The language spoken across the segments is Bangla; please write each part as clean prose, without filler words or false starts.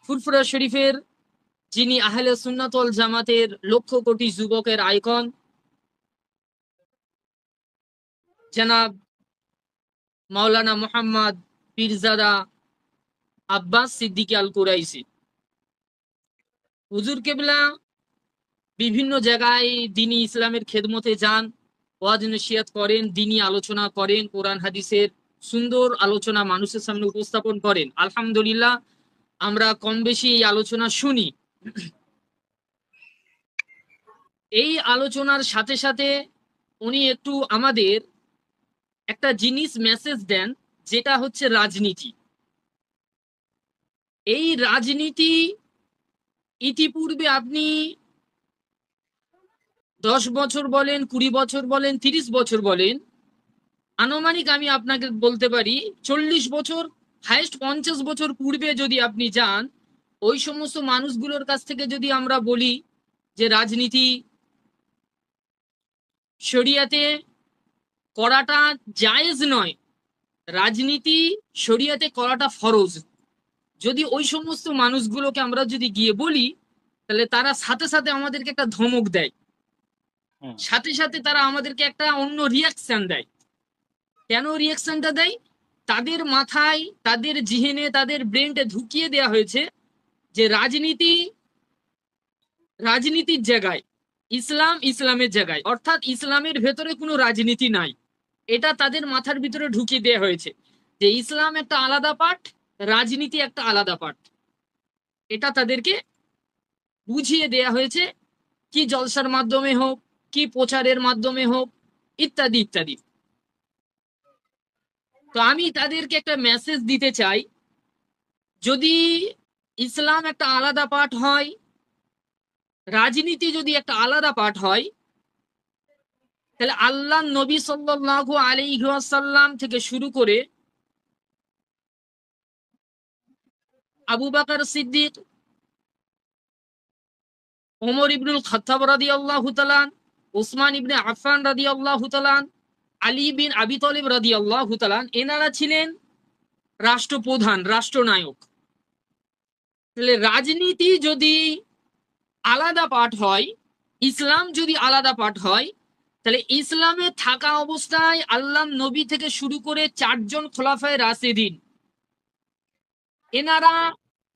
ফুরফুরা শরীফের যিনি আহলে সুন্নাত ওয়াল জামাতের লক্ষ কোটি যুবকের আইকন জনাব মাওলানা মোহাম্মদ পীরজাদা আব্বাস সিদ্দিকী আল কুরাইশি হুজুর কেবলা বিভিন্ন জায়গায় দ্বীনি ইসলামের খেদমতে যান, ওয়াজ নসিহত করেন, দ্বীনি আলোচনা করেন, কোরআন হাদিসের সুন্দর আলোচনা মানুষের সামনে উপস্থাপন করেন। আলহামদুলিল্লাহ, আমরা কম বেশি এই আলোচনা শুনি। এই আলোচনার সাথে সাথে উনি একটু আমাদের একটা জিনিস মেসেজ দেন, যেটা হচ্ছে রাজনীতি। এই রাজনীতি ইতিপূর্বে আপনি 10 বছর বলেন, 20 বছর বলেন, 30 বছর বলেন, আনুমানিক আমি আপনাকে বলতে পারি 40 বছর, হাইস্ট 50 বছর পূর্বে যদি আপনি যান, ওই সমস্ত মানুষগুলোর কাছ থেকে যদি আমরা বলি যে রাজনীতি শরিয়াতে করাটা জায়েজ নয়, রাজনীতি শরিয়াতে করাটা ফরজ, যদি ওই সমস্ত মানুষগুলোকে আমরা যদি গিয়ে বলি, তাহলে তারা সাথে সাথে আমাদেরকে একটা ধমক দেয়, সাথে সাথে তারা আমাদেরকে একটা অন্য রিয়াকশন দেয়। কেন রিয়াকশনটা দেয়? তাদের মাথায়, তাদের জিহেনে, তাদের ব্রেনটে ঢুকিয়ে দেওয়া হয়েছে যে রাজনীতির জায়গায় ইসলাম, ইসলামের জায়গায়, অর্থাৎ ইসলামের ভেতরে কোনো রাজনীতি নাই। এটা তাদের মাথার ভিতরে ঢুকিয়ে দেওয়া হয়েছে যে ইসলাম একটা আলাদা পার্ট, রাজনীতি একটা আলাদা পার্ট। এটা তাদেরকে বুঝিয়ে দেয়া হয়েছে, কি জলসার মাধ্যমে হোক, কি প্রচারের মাধ্যমে হোক, ইত্যাদি ইত্যাদি। তো আমি তাদেরকে একটা মেসেজ দিতে চাই, যদি ইসলাম একটা আলাদা পার্ট হয়, রাজনীতি যদি একটা আলাদা পার্ট হয়, তাহলে আল্লাহ নবী সাল্লাল্লাহু আলাইহি ওয়াসাল্লাম থেকে শুরু করে আবু বকর সিদ্দিক, ওমর ইবনুল খাত্তাব রাদিয়াল্লাহু তাআলা, উসমান ইবনে আফফান রাদিয়াল্লাহু তাআলা, আলী বিন আবি তালিব রাদিয়াল্লাহু তাআলা, এনারা ছিলেন রাষ্ট্রপ্রধান, রাষ্ট্রনায়ক। তাহলে রাজনীতি যদি আলাদা পার্ট হয়, ইসলাম যদি আলাদা পার্ট হয়, তাহলে ইসলামে থাকা অবস্থায় আল্লাহ নবী থেকে শুরু করে 4জন খোলাফায়ে রাশিদিন, এনারা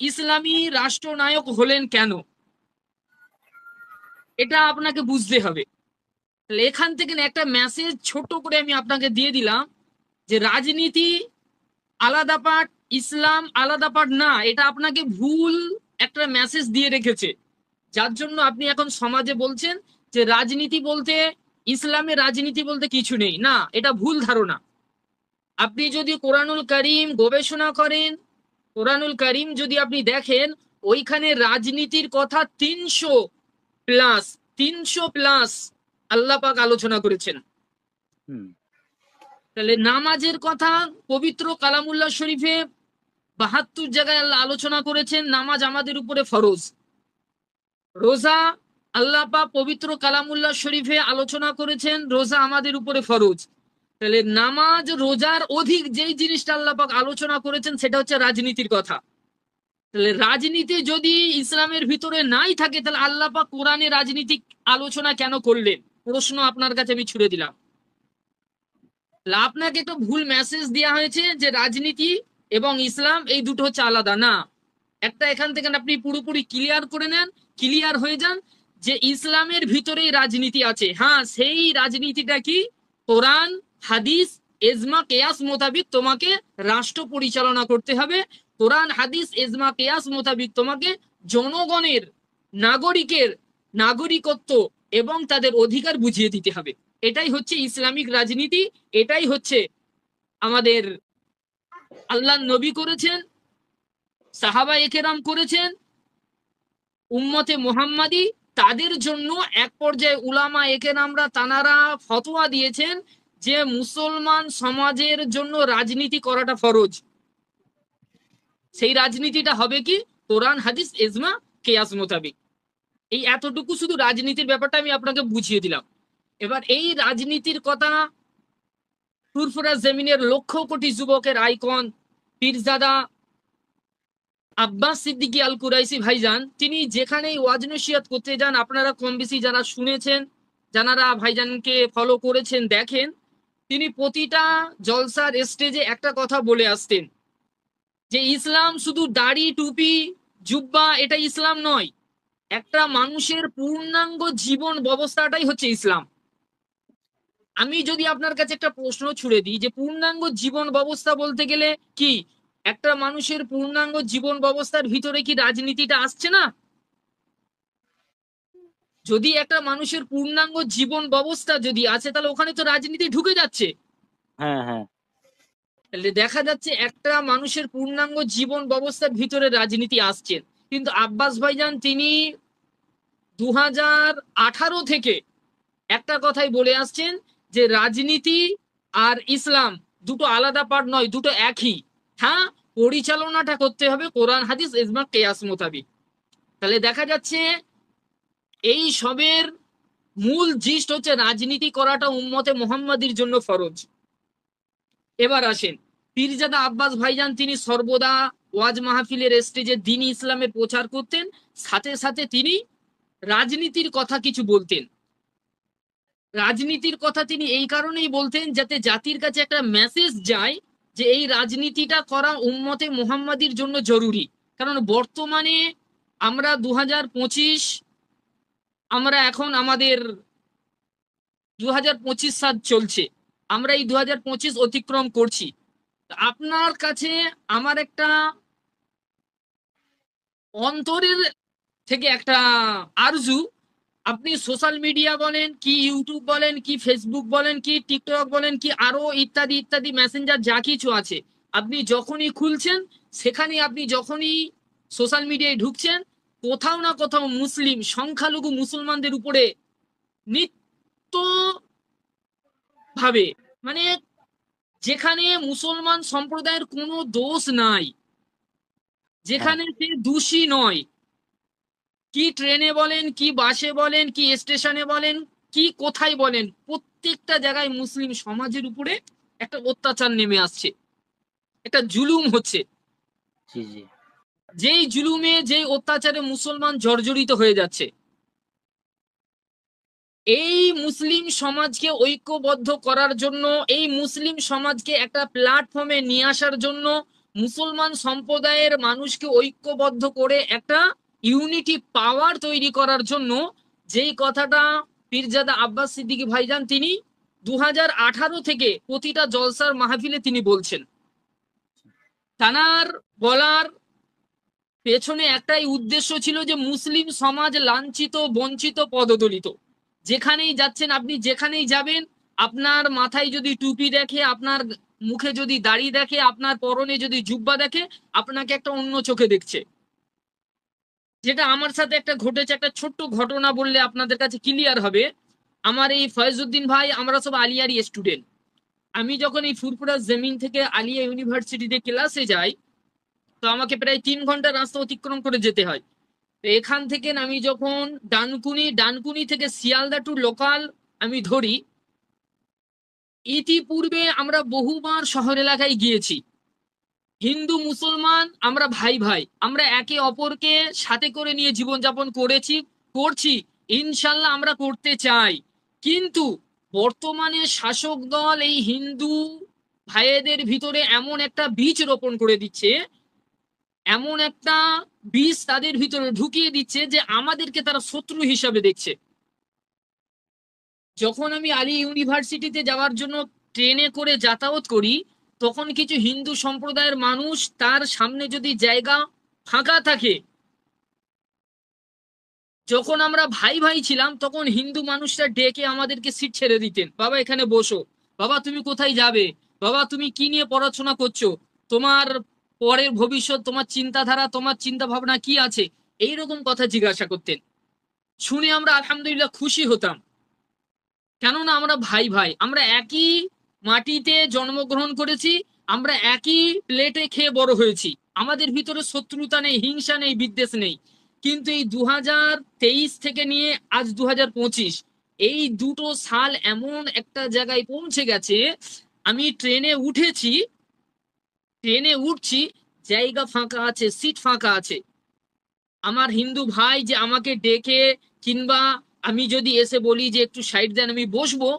ইসলামী রাষ্ট্রনায়ক হলেন কেন? এটা আপনাকে বুঝতে হবে। তাহলে এখান থেকে একটা মেসেজ ছোট করে আমি আপনাকে দিয়ে দিলাম যে রাজনীতি আলাদা পার্ট, ইসলাম আলাদা পার্ট না। এটা আপনাকে ভুল একটা মেসেজ দিয়ে রেখেছে, যার জন্য আপনি এখন সমাজে বলছেন যে রাজনীতি বলতে, ইসলামে রাজনীতি বলতে কিছু নেই। না, এটা ভুল ধারণা। আপনি যদি কোরআনুল কারীম গবেষণা করেন, কোরআনুল কারীম যদি আপনি দেখেন, ওইখানে রাজনীতির কথা 300 প্লাস, 300 প্লাস আল্লাহ পাক আলোচনা করেছেন। তাহলে নামাজের কথা পবিত্র কালামুল্লাহ শরীফে 72 জায়গায় আল্লাহ আলোচনা করেছেন, নামাজ আমাদের উপরে ফরজ। রোজা আল্লাহ পাক পবিত্র কালামুল্লাহ শরীফে আলোচনা করেছেন, রোজা আমাদের উপরে ফরজ। তাহলে নামাজ রোজার অধিক যেই জিনিসটা আল্লাহ পাক আলোচনা করেছেন, সেটা হচ্ছে রাজনীতির কথা। তাহলে রাজনীতি যদি ইসলামের ভিতরে নাই থাকে, তাহলে আল্লাহ পাক কোরআনে রাজনীতিক আলোচনা কেন করলেন? প্রশ্ন আপনার কাছে আমি ছুড়ে দিলাম। আপনাকে তো ভুল মেসেজ দেওয়া হয়েছে যে রাজনীতি এবং ইসলাম এই দুটো হচ্ছে আলাদা। না, একটা এখান থেকে আপনি পুরোপুরি ক্লিয়ার করে নেন, ক্লিয়ার হয়ে যান যে ইসলামের ভিতরেই রাজনীতি আছে। হ্যাঁ, সেই রাজনীতিটা কি? কোরআন, হাদিস, এজমা, কেয়াস মোতাবিক তোমাকে রাষ্ট্র পরিচালনা করতে হবে। কোরআন, হাদিস, এজমা, কেয়াস মোতাবিক তোমাকে জনগণের, নাগরিকের নাগরিকত্ব এবং তাদের অধিকার বুঝিয়ে দিতে হবে। এটাই হচ্ছে ইসলামিক রাজনীতি। এটাই হচ্ছে আমাদের আল্লাহ নবী করেছেন, সাহাবা একেরাম করেছেন, উম্মতে মুহাম্মাদি তাদের জন্য এক পর্যায়ে উলামা একেরামরা তানারা ফতোয়া দিয়েছেন যে মুসলমান সমাজের জন্য রাজনীতি করাটা ফরজ। সেই রাজনীতিটা হবে কি? কোরআন, হাদিস, এজমা, কেয়াস মোতাবিক। এই এতটুকু শুধু রাজনীতির ব্যাপারটা আমি আপনাকে বুঝিয়ে দিলাম। এবার এই রাজনীতির কথা ফুরফুরা জমিনের লক্ষ কোটি যুবকের আইকন পীরজাদা আব্বাস সিদ্দিকী আল কুরাইশি ভাইজান তিনি যেখানেই ওয়াজ নসিহত করতে যান, আপনারা কম বেশি যারা শুনেছেন, যারা ভাইজানকে ফলো করেছেন দেখেন, তিনি প্রতিটা জলসার স্টেজে একটা কথা বলে আসতেন যে ইসলাম শুধু দাড়ি টুপি জুব্বা এটা ইসলাম নয়, একটা মানুষের পূর্ণাঙ্গ জীবন ব্যবস্থাটাই হচ্ছে ইসলাম। আমি যদি আপনার কাছে একটা প্রশ্ন ছুড়ে দিই যে পূর্ণাঙ্গ জীবন ব্যবস্থা বলতে গেলে কি, একটা মানুষের পূর্ণাঙ্গ জীবন ব্যবস্থার ভিতরে কি রাজনীতিটা আসছে না? যদি একটা মানুষের পূর্ণাঙ্গ জীবন ব্যবস্থা যদি আছে তাহলে ওখানে তো রাজনীতি ঢুকে যাচ্ছে। হ্যাঁ হ্যাঁ তাহলে দেখা যাচ্ছে একটা মানুষের পূর্ণাঙ্গ জীবন ব্যবস্থার ভিতরে রাজনীতি আসছে। কিন্তু আব্বাস ভাইজান তিনি 2018 থেকে একটা কথাই বলে আসছেন যে রাজনীতি আর ইসলাম দুটো আলাদা পার্ট নয়, দুটো একই। হ্যাঁ, পরিচালনাটা করতে হবে কোরআন হাদিস ইজমা কিয়াস মোতাবিক। তাহলে দেখা যাচ্ছে এই সবের মূল জিস্ট হচ্ছে রাজনীতি করাটা উম্মতে মুহাম্মাদির জন্য ফরজ। এবার আসেন, পীরজাদা আব্বাস ভাইজান তিনি সর্বদা ওয়াজ মাহফিলের স্টেজে দ্বীন ইসলামের প্রচার করতেন, সাথে সাথে তিনি রাজনীতির কথা কিছু বলতেন। রাজনীতির কথা তিনি এই কারণেই বলতেন যাতে জাতির কাছে একটা মেসেজ যায় যে এই রাজনীতিটা করা উম্মতে মুহাম্মাদির জন্য জরুরি। কারণ বর্তমানে আমরা 2025, আমরা এখন আমাদের 2025 সাল চলছে, আমরা এই 2025 অতিক্রম করছি। আপনার কাছে আমার একটা অন্তরের থেকে একটা আরজু, আপনি সোশ্যাল মিডিয়া বলেন কি ইউটিউব বলেন কি ফেসবুক বলেন কি টিকটক বলেন কি আরো ইত্যাদি ইত্যাদি মেসেঞ্জার যা কিছু আছে, আপনি যখনই খুলছেন সেখানে আপনি যখনই সোশ্যাল মিডিয়ায় ঢুকছেন কোথাও না কোথাও মুসলিম সংখ্যালঘু মুসলমানদের উপরে নিত্য ভাবে, মানে যেখানে মুসলমান সম্প্রদায়ের কোনো দোষ নাই, হ্যাঁ যেখানে সে দোষী নয়, কি ট্রেনে বলেন কি বাসে বলেন কি স্টেশনে বলেন কি কোথায় বলেন, প্রত্যেকটা জায়গায় মুসলিম সমাজের উপরে একটা অত্যাচার নেমে আসছে, একটা জুলুম হচ্ছে। জি জি যেই জুলুমে যেই অত্যাচারে মুসলমান জর্জরিত হয়ে যাচ্ছে। এই মুসলিম সমাজকে ঐক্যবদ্ধ করার জন্য, এই মুসলিম সমাজকে একটা প্ল্যাটফর্মে নিয়ে আসার জন্য, মুসলমান সম্প্রদায়ের মানুষকে ঐক্যবদ্ধ করে একটা ইউনিটি পাওয়ার তৈরি করার জন্য যেই কথাটা পীরজাদা আব্বাস সিদ্দিকী ভাইজান তিনি 2018 থেকে প্রতিটা জলসার মাহফিলে তিনি বলছেন। তানার বলার পেছনে একটাই উদ্দেশ্য ছিল যে মুসলিম সমাজ লাঞ্ছিত বঞ্চিত পদদলিত, যেখানেই যাচ্ছেন আপনি যেখানেই যাবেন আপনার মাথায় যদি টুপি দেখে, আপনার মুখে যদি দাড়ি দেখে, আপনার পরনে যদি জুব্বা দেখে, আপনাকে একটা অন্য চোখে দেখছে। যেটা আমার সাথে একটা ঘটেছে, একটা ছোট্ট ঘটনা বললে আপনাদের কাছে ক্লিয়ার হবে। আমার এই ফয়েজউদ্দিন ভাই, আমরা সব আলিয়ারই স্টুডেন্ট। আমি যখন এই ফুরফুরা জমিন থেকে আলিয়া ইউনিভার্সিটিতে ক্লাসে যাই তো আমাকে প্রায় 3 ঘন্টা রাস্তা অতিক্রম করে যেতে হয়। তো এখান থেকে আমি যখন ডানকুনি থেকে শিয়ালদা টু লোকাল আমি ধরি, ইতিপূর্বে আমরা বহুবার শহর এলাকায় গিয়েছি। হিন্দু মুসলমান আমরা ভাই ভাই, আমরা একে অপরকে সাথে করে নিয়ে জীবনযাপন করেছি, করছি, ইনশাল্লাহ আমরা করতে চাই। কিন্তু বর্তমানে শাসক দল এই হিন্দু ভাইদের ভিতরে এমন একটা বীজ রোপণ করে দিচ্ছে, এমন একটা বীজ তাদের ভিতরে ঢুকিয়ে দিচ্ছে যে আমাদেরকে তারা শত্রু হিসাবে দেখছে। যখন আমি আলী ইউনিভার্সিটিতে যাওয়ার জন্য ট্রেনে করে যাতায়াত করি তখন কিছু হিন্দু সম্প্রদায়ের মানুষ, তার সামনে যদি জায়গা ফাঁকা থাকে, যখন আমরা ভাই ভাই ছিলাম তখন হিন্দু মানুষরা ডেকে আমাদেরকে সিট ছেড়ে দিতেন, বাবা এখানে বসো, বাবা তুমি কোথায় যাবে, বাবা তুমি কি নিয়ে পড়াশোনা করছো, তোমার পরের ভবিষ্যৎ, তোমার চিন্তাধারা, তোমার চিন্তা ভাবনা কি আছে, এইরকম কথা জিজ্ঞাসা করতেন। শুনে আমরা আলহামদুলিল্লাহ খুশি হতাম, কেননা আমরা ভাই ভাই, আমরা একই মাটিতে জন্মগ্রহণ করেছি, আমরা একই প্লেটে খেয়ে বড় হয়েছি, আমাদের ভিতরে শত্রুতা নেই, হিংসা নেই, বিদ্বেষ নেই। কিন্তু এই 2023 থেকে নিয়ে আজ 2025, এই দুটো সাল এমন একটা জায়গায় পৌঁছে গেছে, আমি ট্রেনে উঠছি, জায়গা ফাঁকা আছে, সিট ফাঁকা আছে, আমার হিন্দু ভাই যে আমাকে ডেকে কিংবা আমি যদি এসে বলি যে একটু সাইড দেন আমি বসবো,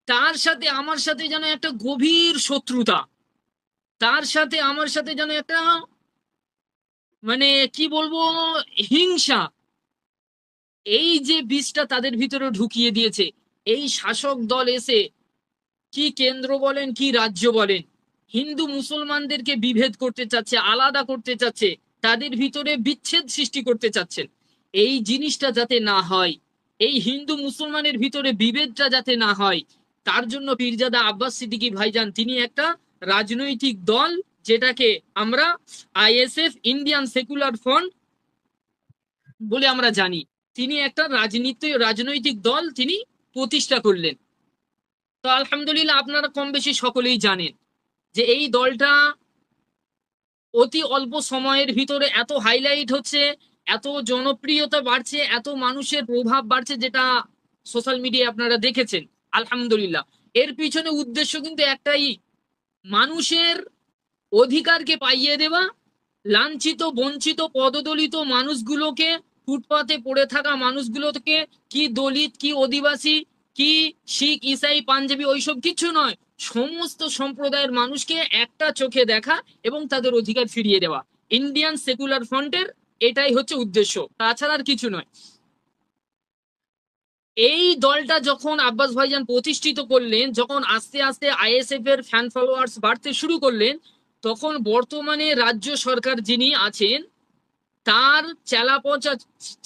তার সাথে আমার সাথে যেন একটা গভীর শত্রুতা, তার সাথে আমার সাথে যেন একটা মানে কি বলবো হিংসা, এই যে বীজটা তাদের ভিতরে ঢুকিয়ে দিয়েছে এই শাসক দল এসে, কি কেন্দ্র বলেন কি রাজ্য বলেন, হিন্দু মুসলমানদেরকে বিভেদ করতে চাচ্ছে, আলাদা করতে চাচ্ছে, তাদের ভিতরে বিচ্ছেদ সৃষ্টি করতে চাচ্ছেন। এই জিনিসটা যাতে না হয়, এই হিন্দু মুসলমানের ভিতরে বিভেদটা যাতে না হয়, তার জন্য পীরজাদা আব্বাস সিদ্দিকী ভাইজান তিনি একটা রাজনৈতিক দল, যেটাকে আমরা আইএসএফ ইন্ডিয়ান সেকুলার ফ্রন্ট বলে আমরা জানি, তিনি একটা রাজনৈতিক দল তিনি প্রতিষ্ঠা করলেন। তো আলহামদুলিল্লাহ আপনারা কম বেশি সকলেই জানেন যে এই দলটা অতি অল্প সময়ের ভিতরে এত হাইলাইট হচ্ছে, এত জনপ্রিয়তা বাড়ছে, এত মানুষের প্রভাব বাড়ছে, যেটা সোশ্যাল মিডিয়ায় আপনারা দেখেছেন। আলহামদুলিল্লাহ এর পিছনে উদ্দেশ্য কিন্তু একটাই, মানুষের অধিকারকে পাইয়ে দেওয়া, লাঞ্ছিত বঞ্চিত পদদলিত মানুষগুলোকে, ফুটপাতে পড়ে থাকা মানুষগুলোকে, কি দলিত কি আদিবাসী কি শিখ ইসাই পাঞ্জাবি ওইসব কিছু নয়, সমস্ত সম্প্রদায়ের মানুষকে একটা চোখে দেখা এবং তাদের অধিকার ফিরিয়ে দেওয়া। ইন্ডিয়ান সেকুলার ফ্রন্টের এটাই হচ্ছে উদ্দেশ্য, তাছাড়া আর কিছু নয়। এই দলটা যখন আব্বাস ভাইজান প্রতিষ্ঠিত করলেন, যখন আস্তে আস্তে আইএসএফ এর ফ্যান ফলোয়ার্স বাড়তে শুরু করলেন, তখন বর্তমানে রাজ্য সরকার যিনি আছেন তার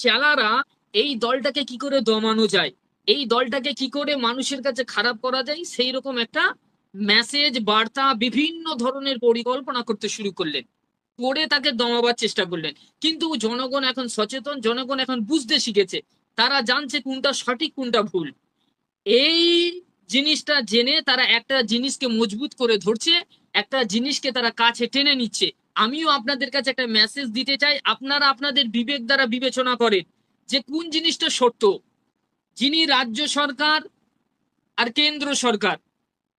চেলারা এই দলটাকে কি করে দমানো যায়, এই দলটাকে কি করে মানুষের কাছে খারাপ করা যায়, সেই রকম একটা মেসেজ বার্তা বিভিন্ন ধরনের পরিকল্পনা করতে শুরু করলেন, করে তাকে দমাবার চেষ্টা করলেন। কিন্তু জনগণ এখন সচেতন, জনগণ এখন বুঝতে শিখেছে, তারা জানছে কোনটা সঠিক কোনটা ভুল। এই জিনিসটা জেনে তারা একটা জিনিসকে মজবুত করে ধরছে, একটা জিনিসকে তারা কাছে টেনে নিচ্ছে। আমিও আপনাদের কাছে একটা মেসেজ দিতে চাই, আপনারা আপনাদের বিবেক দ্বারা বিবেচনা করেন যে কোন জিনিসটা সত্য। যিনি রাজ্য সরকার আর কেন্দ্র সরকার,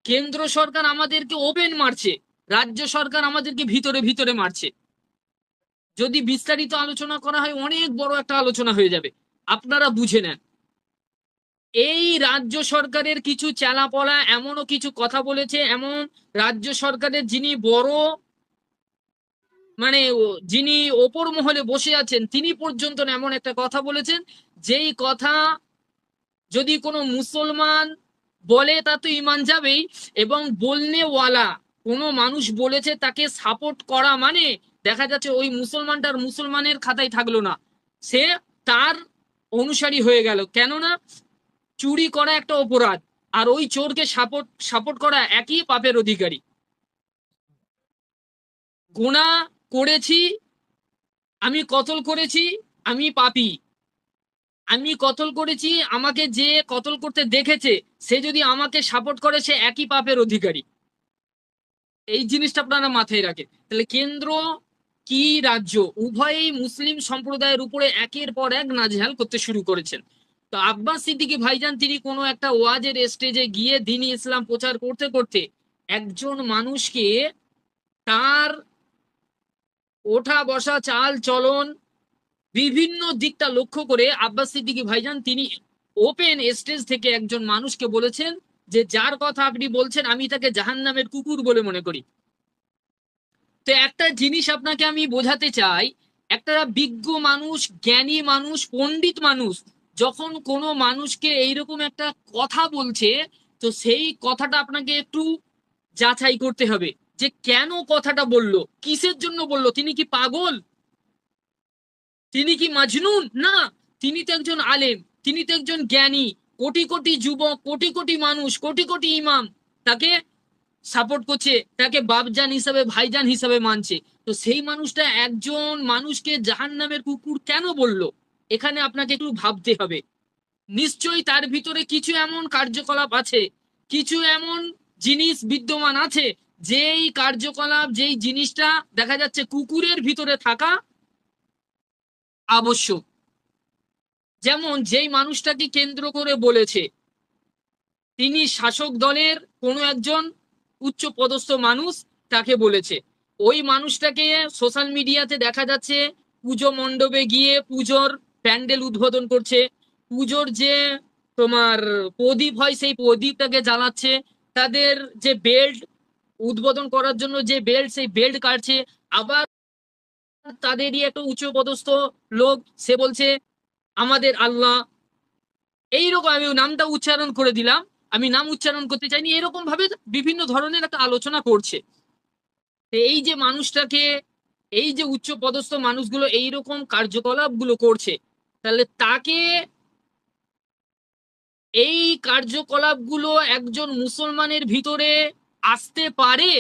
কেন্দ্র সরকার আমাদেরকে ওপেন মারছে, রাজ্য সরকার আমাদেরকে ভিতরে ভিতরে মারছে। যদি বিস্তারিত আলোচনা করা হয় অনেক বড় একটা আলোচনা হয়ে যাবে, আপনারা বুঝে নেন। এই রাজ্য সরকারের কিছু চালাপলা এমনও কিছু কথা বলেছে, এমন রাজ্য সরকারের যিনি বড় মানে যিনি ওপর মহলে বসে আছেন তিনি পর্যন্ত এমন একটা কথা বলেছেন, যেই কথা যদি কোনো মুসলমান বলে তা তো ইমান যাবেই, এবং বলনেওয়ালা কোনো মানুষ বলেছে তাকে সাপোর্ট করা মানে দেখা যাচ্ছে ওই মুসলমানটার মুসলমানের খাতায় থাকলো না, সে তার অনুসারী হয়ে গেল। কেননা চুরি করা একটা অপরাধ, আর ওই চোরকে সাপোর্ট করা একই পাপের অধিকারী। গুনাহ করেছি, আমি কতল করেছি, আমি পাপী, আমি কতল করেছি, আমাকে যে কতল করতে দেখেছে সে যদি আমাকে সাপোর্ট করে সে একই পাপের অধিকারী। এই জিনিসটা আপনারা মাথায় রাখেন। তাহলে কেন্দ্র কি রাজ্য উভয়ই মুসলিম সম্প্রদায়ের উপরে একের পর এক নাজেহাল করতে শুরু করেছেন। তো আব্বাস সিদ্দিকী ভাইজান তিনি কোনো একটা ওয়াজের স্টেজে গিয়ে দ্বীন ইসলাম প্রচার করতে করতে একজন মানুষকে তার ওঠা বসা চাল চলন বিভিন্ন দিকটা লক্ষ্য করে আব্বাস সিদ্দিকী ভাইজান তিনি ওপেন স্টেজ থেকে একজন মানুষকে বলেছেন যে যার কথা আপনি বলছেন আমি তাকে জাহান্নামের কুকুর বলে মনে করি। তো একটা জিনিস আপনাকে আমি বোঝাতে চাই, একটা বিজ্ঞ মানুষ, জ্ঞানী মানুষ, পণ্ডিত মানুষ যখন কোনো মানুষকে এইরকম একটা কথা বলছে, তো সেই কথাটা আপনাকে একটু যাচাই করতে হবে যে কেন কথাটা বললো, কিসের জন্য বললো, তিনি কি পাগল, তিনি কি মাজনুন, না, তিনি তো একজন আলেম, তিনি তো একজন জ্ঞানী, কোটি কোটি যুবক, কোটি কোটি মানুষ, কোটি কোটি ইমাম তাকে সাপোর্ট করছে, তাকে বাপজান হিসাবে ভাইজান হিসাবে মানছে। তো সেই মানুষটা একজন মানুষকে জাহান্নামের কুকুর কেন বলল, এখানে আপনাকে একটু ভাবতে হবে। নিশ্চয়ই তার ভিতরে কিছু এমন কার্যকলাপ আছে, কিছু এমন জিনিস বিদ্যমান আছে, যেই কার্যকলাপ যেই জিনিসটা দেখা যাচ্ছে কুকুরের ভিতরে থাকা আবশ্যক। যেমন যেই মানুষটাকে কেন্দ্র করে বলেছে তিনি শাসক দলের কোনো একজন উচ্চ পদস্থ মানুষ তাকে বলেছে, ওই মানুষটাকে সোশ্যাল মিডিয়াতে দেখা যাচ্ছে পুজো মণ্ডপে গিয়ে পুজোর প্যান্ডেল উদ্বোধন করছে, পুজোর যে তোমার প্রদীপ হয় সেই প্রদীপটাকে জ্বালাচ্ছে, তাদের যে বেল্ট উদ্বোধন করার জন্য যে বেল্ট সেই বেল্ট কাটছে। আবার তাদেরই একটা উচ্চ পদস্থ লোক, সে বলছে আমাদের আল্লাহ, এইরকম, আমি নামটা উচ্চারণ করে দিলাম, আমি নাম উচ্চারণ করতে চাইনি, এরকম ভাবে বিভিন্ন ধরনের একটা আলোচনা করছে। তো এই যে মানুষটাকে, এই যে উচ্চ পদস্থ মানুষগুলো এইরকম কার্যকলাপ গুলো করছে, তাহলে তাকে, এই কার্যকলাপগুলো একজন মুসলমানের ভিতরে আসতে পারে?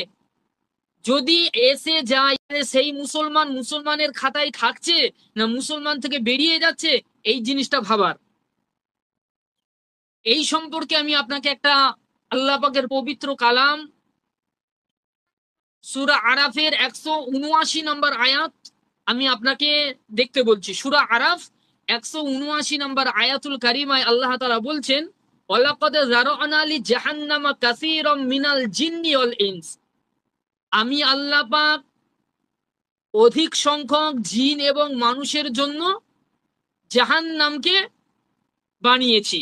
যদি এসে যায়, সেই মুসলমান মুসলমানের খাতায় থাকছে না মুসলমান থেকে বেরিয়ে যাচ্ছে, এই জিনিসটা ভাবার। এই সম্পর্কে আমি আপনাকে একটা আল্লাহ পাকের পবিত্র কালাম সূরা আরাফের 179 নম্বর আয়াত আমি আপনাকে দেখতে বলছি। সূরা আরাফ 179 নম্বর আয়াতুল কারিমায় আল্লাহ তাআলা বলছেন, ওয়ালাকাদ যারানা লি জাহান্নামা কাসীরাম মিনাল জিন্নি ওয়াল ইনস, আমি আল্লাহ পাক অধিক সংখ্যক জিন এবং মানুষের জন্য জাহান্নামকে বানিয়েছি।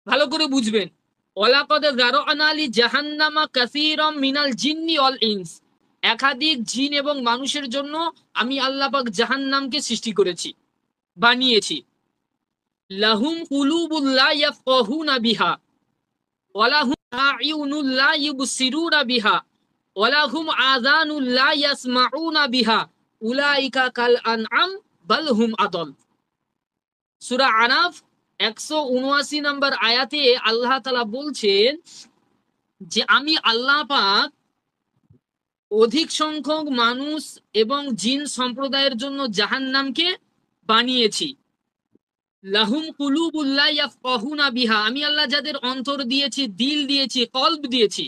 ভালো করে বুঝবেন, ওয়ালাকাদ যারানা লি জাহান্নামা কাসীরাম মিনাল জিন্নি ওয়াল ইনস, একাধিক জিন এবং মানুষের জন্য আমি আল্লাহ পাক জাহান্নামকে সৃষ্টি করেছি, বানিয়েছি। লাহুম কুলুবুল লা ইয়াফকাহুনা বিহা ওয়ালাহুম আ'য়ুনুল লা ইউবসিরুনা বিহা ওয়ালাহুম আযানুল লা ইয়াসমাউনা বিহা উলাইকা কাল আনআম বাল হুম আদল। সূরা আনাফ 179 নম্বর আয়াতে আল্লাহ তাআলা বলছেন যে আমি আল্লাহ পাক অধিক সংখ্যক মানুষ এবং জিন সম্প্রদায়ের জন্য জাহান্নামকে বানিয়েছি। লাহুম কুলুবুল লা ইয়াফকাহুনা বিহা, আমি আল্লাহ যাদের অন্তর দিয়েছি, দিল দিয়েছি, কলব দিয়েছি,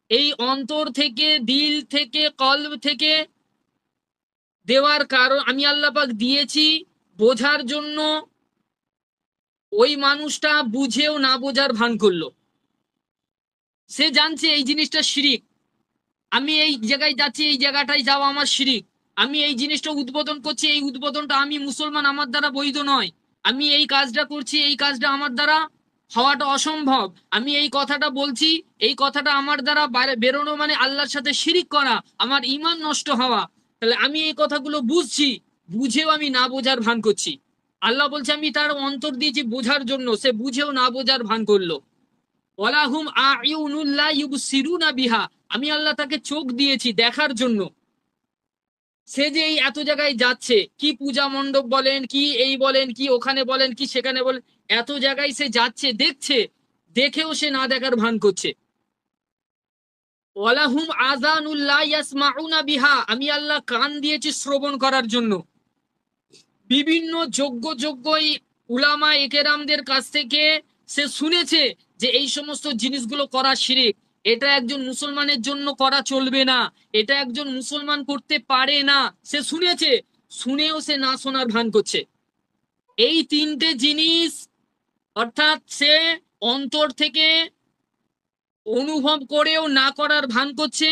এই অন্তর থেকে, দিল থেকে, কলব থেকে দেওয়ার কারণ, আমি আল্লাহ পাক দিয়েছি বোঝার জন্য। ওই মানুষটা বুঝেও না বোঝার ভান করলো, সে জানছে এই জিনিসটা শিরিক, আমি এই জায়গায় যাচ্ছি, এই জায়গাটায় যাওয়া আমার শিরিক, আমি এই জিনিসটা উদ্বোধন করছি, এই উদ্বোধনটা আমি মুসলমান, আমার দ্বারা বৈধ নয়, আমি এই কাজটা করছি, এই কাজটা আমার দ্বারা হওয়াটা অসম্ভব, আমি এই কথাটা বলছি, এই কথাটা আমার দ্বারা বেরোনো মানে আল্লাহর সাথে শিরিক করা, আমার ঈমান নষ্ট হওয়া। তাহলে আমি এই কথাগুলো বুঝছি, বুঝেও আমি না বোঝার ভান করছি। আল্লাহ বলছে আমি তার অন্তর দিয়েছি বোঝার জন্য, সে বুঝেও না বোঝার ভান করলো। ওয়ালাহুম আ'য়ুনুল লা ইউবসিরুনা বিহা, আমি আল্লাহ তাকে চোখ দিয়েছি দেখার জন্য। সে যে এই এত জায়গায় যাচ্ছে, কি পূজা মণ্ডপ বলেন, কি এই বলেন, কি ওখানে বলেন, কি সেখানে বলেন, এত জায়গায় সে যাচ্ছে, দেখছে, দেখেও সে না দেখার ভান করছে। ওয়ালাহুম আযানুল লা ইয়াসমাউনা বিহা, আমি আল্লাহ কান দিয়েছি শ্রবণ করার জন্য। বিভিন্ন যোগ্য উলামা একেরামদের কাছ থেকে সে শুনেছে যে এই সমস্ত জিনিসগুলো করা শিরিক, এটা একজন মুসলমানের জন্য করা চলবে না, এটা একজন মুসলমান করতে পারে না, সে শুনেছে, শুনেও সে না শোনার ভান করছে। এই তিনটে জিনিস, অর্থাৎ সে অন্তর থেকে অনুভব করেও না করার ভান করছে,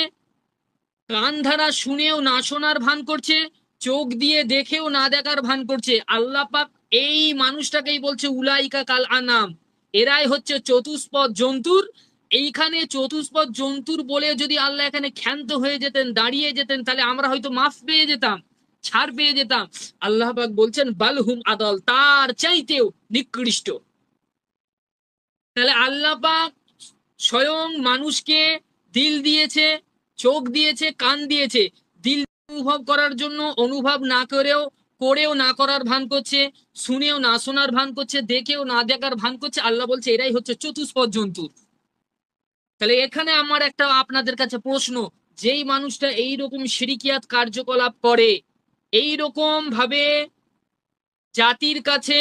কান ধারা শুনেও না শোনার ভান করছে, চোখ দিয়ে দেখেও না দেখার ভান করছে। আল্লাহ পাক এই মানুষটাকেই বলছে উলাইকা কাল আনাম, এরাই হচ্ছে চতুষ্পদ জন্তুর। এইখানে চতুষ্পদ জন্তুর বলে যদি আল্লাহ এখানে ক্ষান্ত হয়ে যেতেন, দাঁড়িয়ে যেতেন, তাহলে আমরা হয়তো মাফ পেয়ে যেতাম, ছাড় পেয়ে যেতাম। আল্লাহ পাক বলছেন বালহুম আদল, তার চাইতেও নিকৃষ্ট। তাহলে আল্লাহ পাক স্বয়ং মানুষকে দিল দিয়েছে, চোখ দিয়েছে, কান দিয়েছে, দিল অনুভব করার জন্য অনুভব না করেও না করার ভান করছে, শুনেও না শোনার ভান করছে, দেখেও না দেখার ভান করছে। আল্লাহ বলছে এরাই হচ্ছে চতুষ্পদ জন্তু। তাহলে এখানে আমার একটা আপনাদের কাছে প্রশ্ন, যেই মানুষটা এইরকম শিরিকিয়াত কার্যকলাপ করে, এই রকম ভাবে জাতির কাছে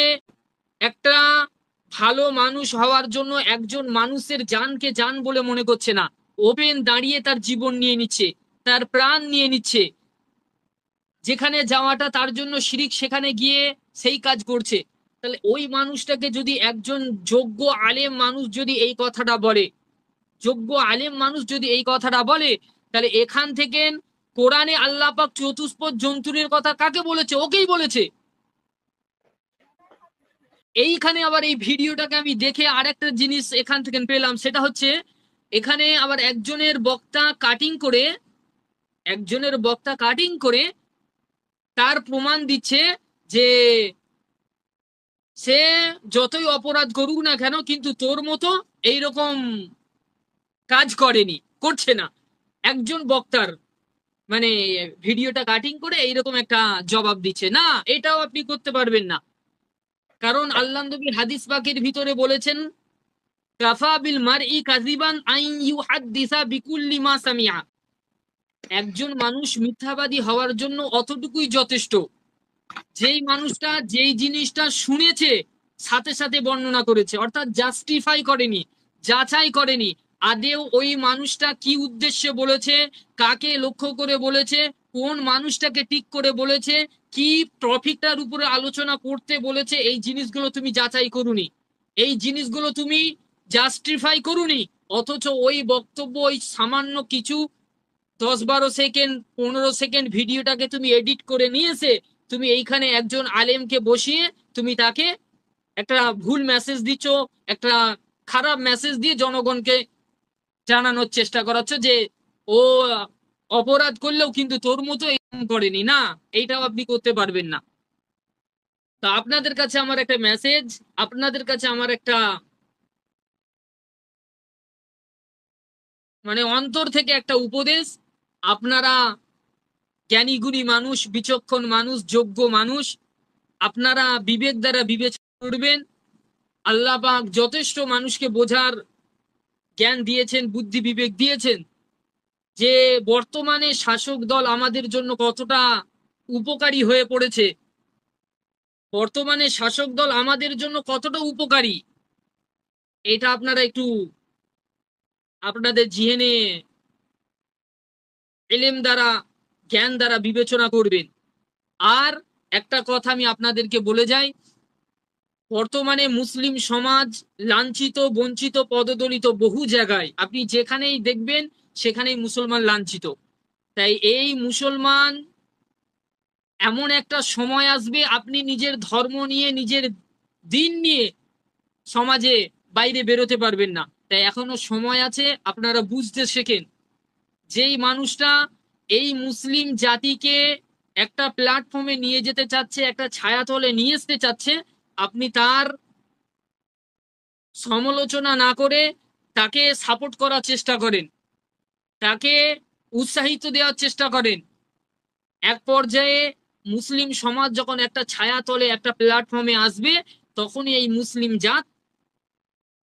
একটা ভালো মানুষ হওয়ার জন্য একজন মানুষের জানকে জান বলে মনে করছে না, ওপেন দাঁড়িয়ে তার জীবন নিয়ে নিচ্ছে, তার প্রাণ নিয়ে নিচ্ছে, যেখানে যাওয়াটা তার জন্য শিরিক সেখানে গিয়ে সেই কাজ করছে। তাহলে ওই মানুষটাকে যদি একজন যোগ্য আলেম মানুষ যদি এই কথাটা বলে, যোগ্য আলেম মানুষ যদি এই কথাটা বলে, তাহলে এখান থেকে কোরআনে আল্লাহ পাক চতুষ্পদ জন্তুরের কথা কাকে বলেছে? ওকেই বলেছে। এইখানে আবার এই ভিডিওটাকে আমি দেখে আরেকটা জিনিস এখান থেকে পেলাম, সেটা হচ্ছে এখানে আবার একজনের বক্তা কাটিং করে তার প্রমাণ দিচ্ছে যে সে যতই অপরাধ করুক না কেন কিন্তু তোর মতো এইরকম কাজ করছে না। একজন বক্তার মানে ভিডিওটা কাটিং করে এইরকম একটা জবাব দিচ্ছে। না, এটাও আপনি করতে পারবেন না, কারণ আল্লাহ নবী হাদিস পাকের ভিতরে বলেছেন, কাফা বিল মারই কাযিবান আন ইউহাদ্দিসা বিকুল্লি মা সামিআ। একজন মানুষ মিথ্যাবাদী হওয়ার জন্য অতটুকুই যথেষ্ট, যেই মানুষটা যেই জিনিসটা শুনেছে সাথে সাথে বর্ণনা করেছে, অর্থাৎ জাস্টিফাই করেনি, যাচাই করেনি আদেও ওই মানুষটা কি উদ্দেশ্যে বলেছে, কাকে লক্ষ্য করে বলেছে, কোন মানুষটাকে ঠিক করে বলেছে, কি টপিকটার উপরে আলোচনা করতে বলেছে, এই জিনিসগুলো তুমি যাচাই করুনি, এই জিনিসগুলো তুমি জাস্টিফাই করুনি, অথচ ওই বক্তব্য ওই সামান্য কিছু 10-12 সেকেন্ড 15 সেকেন্ড ভিডিওটাকে তুমি এডিট করে নিয়ে এসে তুমি এইখানে একজন আলেমকে বসিয়ে তুমি তাকে একটা ভুল মেসেজ দিচ্ছ, একটা খারাপ মেসেজ দিয়ে জনগণকে জানানোর চেষ্টা করাচ্ছ যে ও অপরাধ করলেও কিন্তু তোর মতো এরকম করেনি। না, এইটাও আপনি করতে পারবেন না। তা আপনাদের কাছে আমার একটা মেসেজ, আপনাদের কাছে আমার একটা মানে অন্তর থেকে একটা উপদেশ, আপনারা জ্ঞানী গুণী মানুষ, বিচক্ষণ মানুষ, যোগ্য মানুষ, আপনারা বিবেক দ্বারা বিবেচনা করবেন। আল্লাহ পাক যথেষ্ট মানুষকে বোঝার জ্ঞান দিয়েছেন, বুদ্ধি বিবেক দিয়েছেন, যে বর্তমানে শাসক দল আমাদের জন্য কতটা উপকারী হয়ে পড়েছে, বর্তমানে শাসক দল আমাদের জন্য কতটা উপকারী, এটা আপনারা একটু আপনাদের জিহেনে ইলম দ্বারা, জ্ঞান দ্বারা বিবেচনা করবেন। আর একটা কথা আমি আপনাদেরকে বলে যাই, বর্তমানে মুসলিম সমাজ লাঞ্ছিত, বঞ্চিত, পদদলিত বহু জায়গায়, আপনি যেখানেই দেখবেন সেখানেই মুসলমান লাঞ্ছিত। তাই এই মুসলমান এমন একটা সময় আসবে আপনি নিজের ধর্ম নিয়ে, নিজের দিন নিয়ে সমাজে বাইরে বেরোতে পারবেন না। তাই এখনো সময় আছে, আপনারা বুঝতে শেখেন। যেই মানুষটা এই মুসলিম জাতিকে একটা প্ল্যাটফর্মে নিয়ে যেতে চাচ্ছে, একটা ছায়াতলে নিয়ে আসতে চাচ্ছে, আপনি তার সমালোচনা না করে তাকে সাপোর্ট করার চেষ্টা করেন, তাকে উৎসাহিত দেওয়ার চেষ্টা করেন। এক পর্যায়ে মুসলিম সমাজ যখন একটা ছায়াতলে, একটা প্ল্যাটফর্মে আসবে, তখনই এই মুসলিম জাত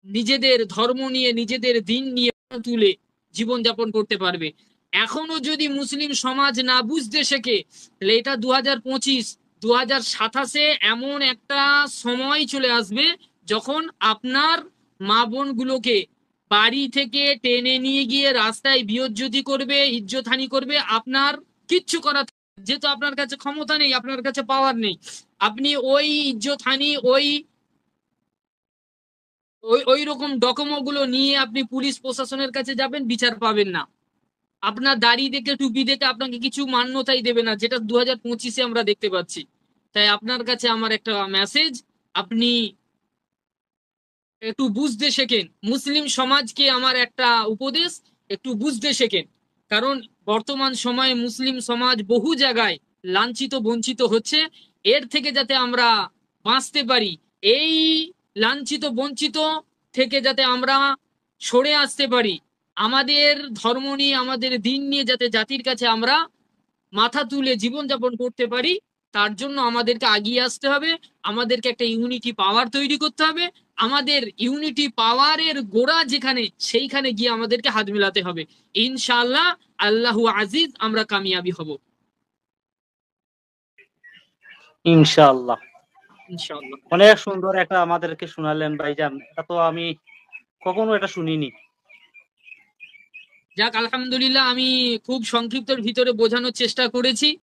নিজেদের ধর্ম নিয়ে, নিজেদের দিন নিয়ে তুলে জীবনযাপন করতে পারবে। এখনো যদি মুসলিম সমাজ না বুঝতে শেখে, তাহলে এটা 2025 2027 এমন একটা সময় চলে আসবে যখন আপনার মা বোন গুলোকে বাড়ি থেকে টেনে নিয়ে গিয়ে রাস্তায় বিয়জ্জতি করবে, ইজ্জতহানি করবে, আপনার কিচ্ছু করার, যেহেতু আপনার কাছে ক্ষমতা নেই, আপনার কাছে পাওয়ার নেই, আপনি ওই ইজ্জতহানি, ওই ওই ওই রকম ডকুমেন্ট গুলো নিয়ে আপনি পুলিশ প্রশাসনের কাছে যাবেন, বিচার পাবেন না। আপনার দাড়ি দেখে, টুপি দেখে আপনাকে কিছু মান্যতাই দেবে না, যেটা 2025 আমরা দেখতে পাচ্ছি। তাই আপনার কাছে আমার একটা মেসেজ, আপনি একটু বুঝতে শেখেন। মুসলিম সমাজকে আমার একটা উপদেশ, একটু বুঝতে শেখেন। কারণ বর্তমান সময়ে মুসলিম সমাজ বহু জায়গায় লাঞ্ছিত, বঞ্চিত হচ্ছে। এর থেকে যাতে আমরা বাঁচতে পারি, এই লাঞ্ছিত, বঞ্চিত থেকে যাতে আমরা সরে আসতে পারি, আমাদের ধর্ম নিয়ে, আমাদের দিন নিয়ে যাতে জাতির কাছে আমরা মাথা তুলে জীবনযাপন করতে পারি, তার জন্য আমাদেরকে এগিয়ে আসতে হবে। আমাদেরকে একটা ইউনিটি পাওয়ার তৈরি করতে হবে। আমাদের ইউনিটি পাওয়ারের গোড়া যেখানে, সেইখানে গিয়ে আমাদেরকে হাত মিলাতে হবে। ইনশাআল্লাহ, আল্লাহু আজিজ, আমরা কামিয়াবি হব ইনশাআল্লাহ। ইনশাআল্লাহ। অনেক সুন্দর একটা আমাদেরকে শোনালেন ভাইজান, এটা তো আমি কখনো এটা শুনিনি। যাক, আলহামদুলিল্লাহ, আমি খুব সংক্ষিপ্তর ভিতরে বোঝানোর চেষ্টা করেছি।